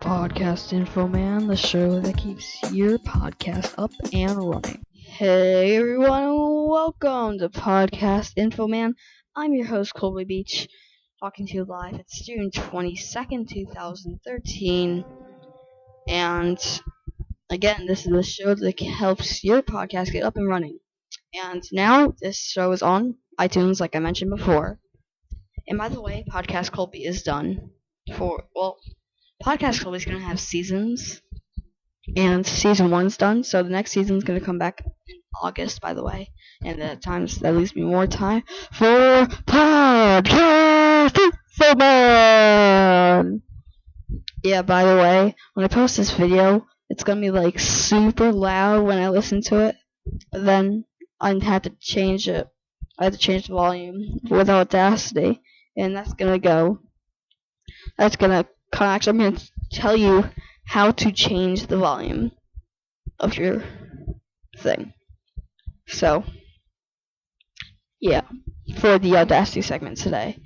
Podcastinfoman, the show that keeps your podcast up and running. Hey everyone, welcome to podcastinfoman. I'm your host, Colby Beach, talking to you live. It's June 22nd, 2013. And again, this is the show that helps your podcast get up and running. And now this show is on iTunes, like I mentioned before. And by the way, Podcast Colby is done Podcast Colby is going to have seasons, and season 1's done, so the next season's going to come back in August, by the way, and that leaves me more time for podcastinfoman. Yeah, by the way, when I post this video, it's going to be super loud when I listen to it, but then I had to change it. I had to change the volume with Audacity, and I'm going to tell you how to change the volume of your thing. So, yeah, for the Audacity segment today.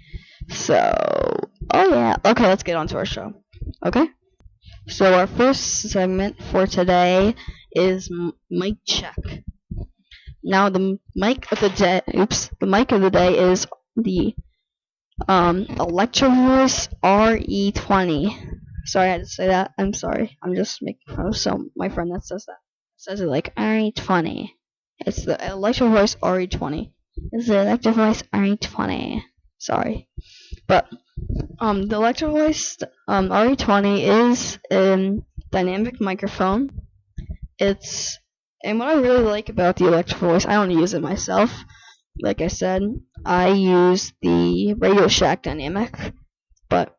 Okay, let's get on to our show. Okay? So, our first segment for today is mic check. Now, the mic of the day is the Electro Voice RE20. Sorry I had to say that. I'm sorry. I'm just making fun of my friend that says it like RE20. It's the Electro Voice RE20. It's the Electro Voice RE20. Sorry. But the Electro Voice RE20 is a dynamic microphone. And what I really like about the Electro Voice, I don't use it myself. Like I said, I use the Radio Shack Dynamic, but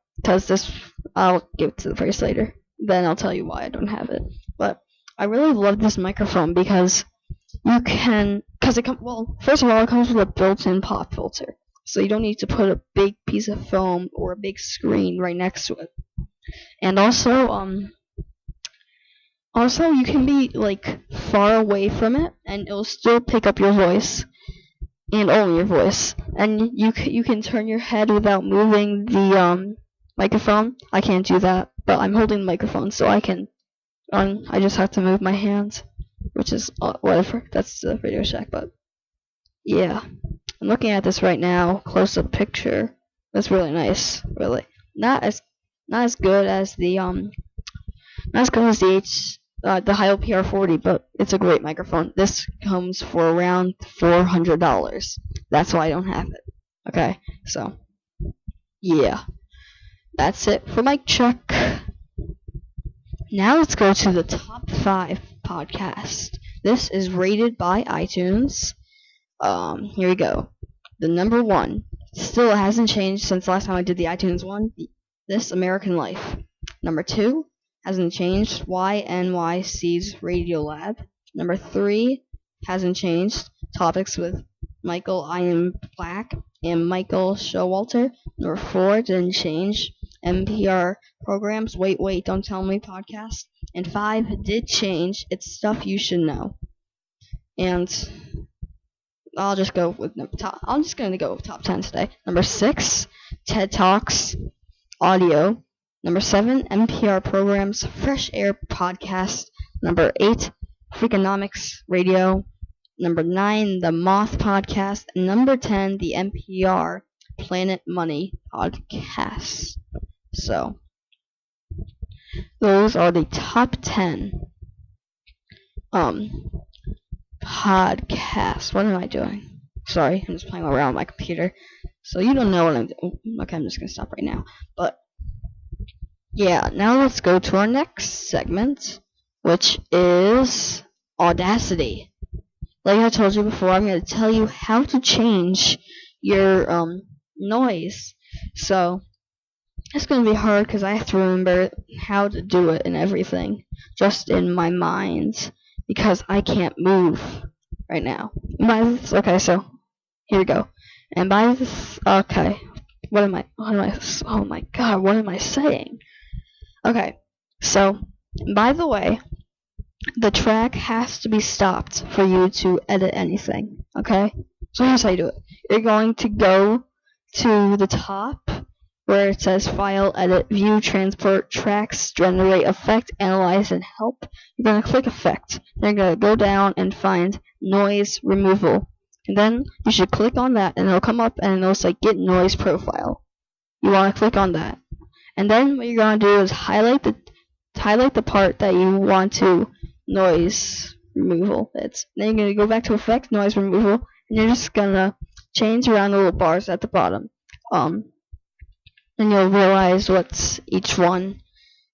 I'll give it to the price later. Then I'll tell you why I don't have it. But I really love this microphone because first of all, it comes with a built-in pop filter, so you don't need to put a big piece of foam or a big screen right next to it. And also you can be far away from it, and it'll still pick up your voice. And only your voice, and you can turn your head without moving the microphone. I can't do that, but I'm holding the microphone, so I can. I just have to move my hands, which is whatever. That's the Radio Shack, but yeah, I'm looking at this right now. Close-up picture. That's really nice. Really, not as good as the the Heil PR40, but it's a great microphone. This comes for around $400. That's why I don't have it. Okay, so yeah, that's it for mic check. Now let's go to the top 5 podcast. This is rated by iTunes. Here we go. The number 1 still hasn't changed since the last time I did the iTunes one. This American Life. Number 2. Hasn't changed. YNYC's Radiolab. Number 3 hasn't changed. Topics with Michael I Am Black and Michael Showalter. Number 4 didn't change. NPR programs. Wait, don't tell me podcast. And 5 did change. It's stuff you should know. And I'm just gonna go with top 10 today. Number 6, TED Talks audio. Number 7, NPR programs, Fresh Air podcast. Number 8, Freakonomics radio. Number 9, the Moth podcast. And number 10, the NPR Planet Money podcast. So, those are the top 10 podcasts. What am I doing? Sorry, I'm just playing around with my computer. So you don't know what I'm doing. Okay, I'm just gonna stop right now. But yeah, now let's go to our next segment, which is Audacity. Like I told you before, I'm going to tell you how to change your noise. So, it's going to be hard because I have to remember how to do it and everything, just in my mind, because I can't move right now. Okay, so, here we go. And by this, okay, oh my god, what am I saying? Okay, so, by the way, the track has to be stopped for you to edit anything, okay? So here's how you do it. You're going to go to the top where it says File, Edit, View, Transport, Tracks, Generate, Effect, Analyze, and Help. You're going to click Effect. Then you're going to go down and find Noise Removal. And then you should click on that, and it'll come up and it'll say Get Noise Profile. You want to click on that. And then what you're going to do is highlight the part that you want to noise removal. Then you're going to go back to Effect, Noise Removal, and you're just going to change around the little bars at the bottom. And you'll realize what's each one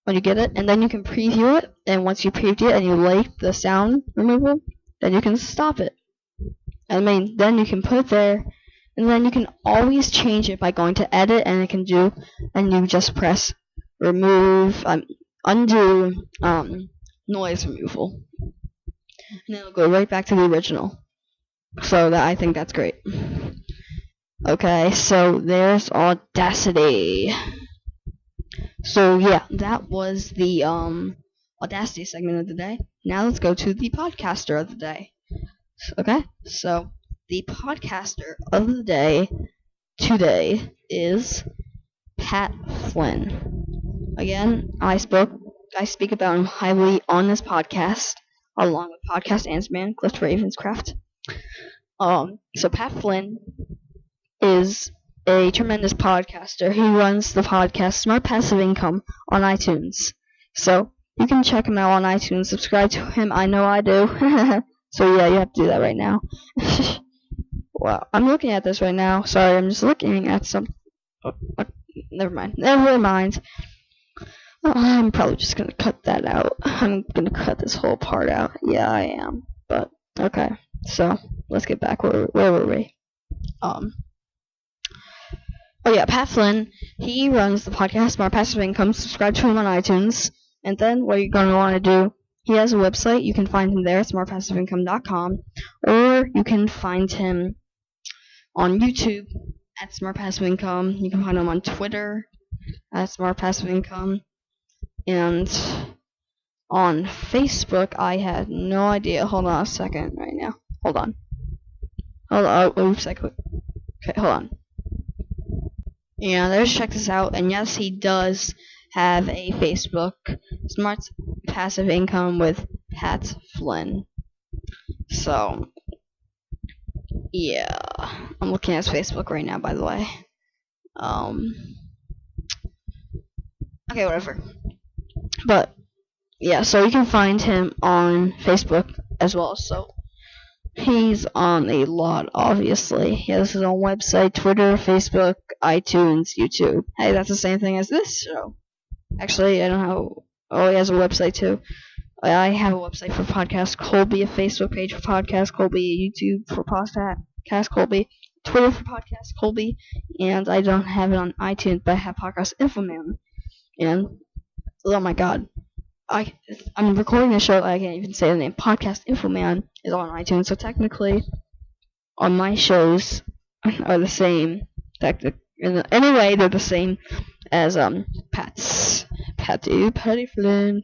when you get it. And then you can preview it, and once you preview it and you like the sound removal, then you can stop it. Then you can put it there, and then you can always change it by going to Edit, and you just press Remove, Undo, Noise Removal, and it'll go right back to the original. So I think that's great. Okay, so there's Audacity. So yeah, that was the Audacity segment of the day. Now let's go to the podcaster of the day. Okay, so the podcaster of the day today is Pat Flynn. Again, I speak about him highly on this podcast, along with podcastinfoman, Cliff Ravenscraft. So Pat Flynn is a tremendous podcaster. He runs the podcast Smart Passive Income on iTunes. So you can check him out on iTunes. Subscribe to him. I know I do. So yeah, you have to do that right now. Wow, I'm looking at this right now. Sorry, I'm just looking at some. Never mind. I'm probably just gonna cut that out. I'm gonna cut this whole part out. Yeah, I am. But okay. So let's get back. Where were we? Oh yeah, Pat Flynn. He runs the podcast Smart Passive Income. Subscribe to him on iTunes. And then what you're gonna want to do. He has a website. You can find him there at smartpassiveincome.com, or you can find him on YouTube at Smart Passive Income. You can find him on Twitter at Smart Passive Income, and on Facebook. I had no idea. Hold on a second right now. Hold on. Oops, okay, hold on. Yeah, let's check this out. And yes, he does have a Facebook, Smart Passive Income with Pat Flynn. So, yeah, I'm looking at his Facebook right now, by the way. Okay, whatever. But, yeah, so you can find him on Facebook as well. So, he's on a lot, obviously. He has his own website, Twitter, Facebook, iTunes, YouTube. Hey, that's the same thing as this show. Actually, I don't know. Oh, he has a website too. I have a website for Podcast Colby, a Facebook page for Podcast Colby, a YouTube for Podcast Colby, Twitter for Podcast Colby, and I don't have it on iTunes, but I have podcastinfoman. And oh my god, I'm recording a show. I can't even say the name. Podcastinfoman is on iTunes, so technically, all my shows are the same. Anyway, they're the same as Patty Flynn.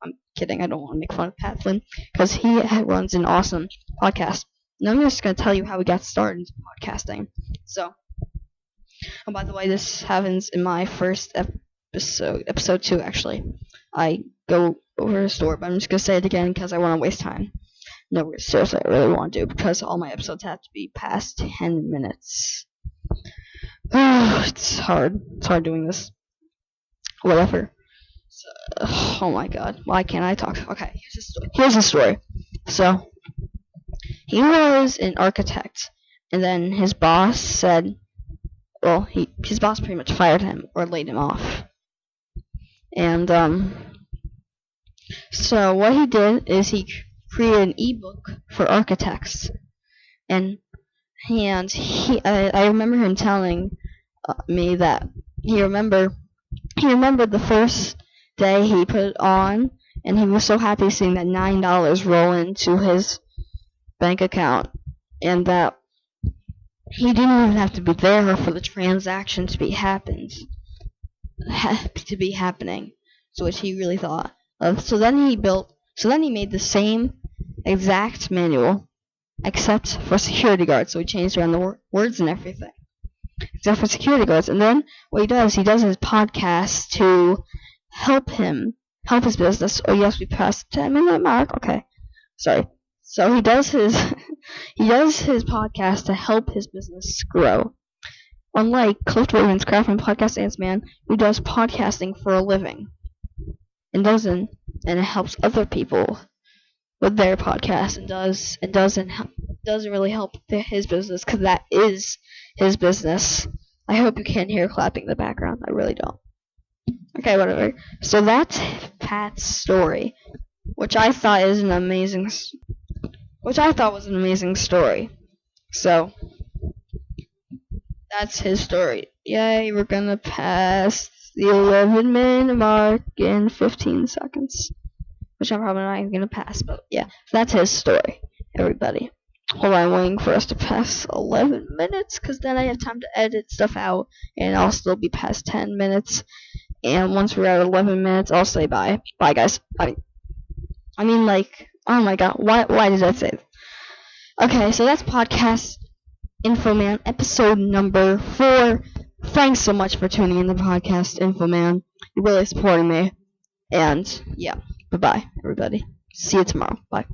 I'm kidding. I don't want to make fun of Pat Flynn because he runs an awesome podcast. And I'm just gonna tell you how we got started into podcasting. So, by the way, this happens in my first episode 2 actually. I go over a story, but I'm just gonna say it again because I want to waste time. No, seriously, I really want to because all my episodes have to be past 10 minutes. It's hard. It's hard doing this. Whatever. So, oh my god. Why can't I talk? Okay, here's the story. So, he was an architect, and then his boss said, well, his boss pretty much fired him or laid him off. And, so what he did is he created an ebook for architects. And I remember him telling me that he remembered the first day he put it on, and he was so happy seeing that $9 roll into his bank account, and that he didn't even have to be there for the transaction to be happening. So which he really thought of. So then he made the same exact manual, except for security guards. So he changed around the words and everything. except for security guards. And then what he does his podcast to help his business. Oh yes, we passed the 10-minute mark. Okay, sorry. So he does his podcast to help his business grow. Unlike Cliff Ravens Craft and Podcast Ants Man, who does podcasting for a living, and it helps other people with their podcast, and doesn't really help his business, because that is his business. I hope you can't hear clapping in the background. I really don't. Okay, whatever. So that's Pat's story, which I thought was an amazing story. So that's his story. Yay, we're gonna pass the 11-minute mark in 15 seconds. Which I'm probably not even gonna pass, but yeah, that's his story, everybody. Hold on, I'm waiting for us to pass 11 minutes, because then I have time to edit stuff out, and I'll still be past 10 minutes. And once we're at 11 minutes, I'll say bye. Bye, guys. I mean, like, oh my god, why did I say that? Okay, so that's Podcast Infoman, episode number 4. Thanks so much for tuning in to Podcast Infoman. You're really supporting me. And, yeah, bye-bye, everybody. See you tomorrow. Bye.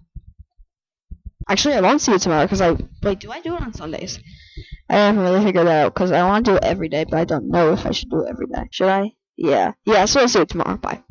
Actually, I won't see you tomorrow, because do I do it on Sundays? I haven't really figured that out, because I want to do it every day, but I don't know if I should do it every day. Should I? Yeah, so I'll see you tomorrow. Bye.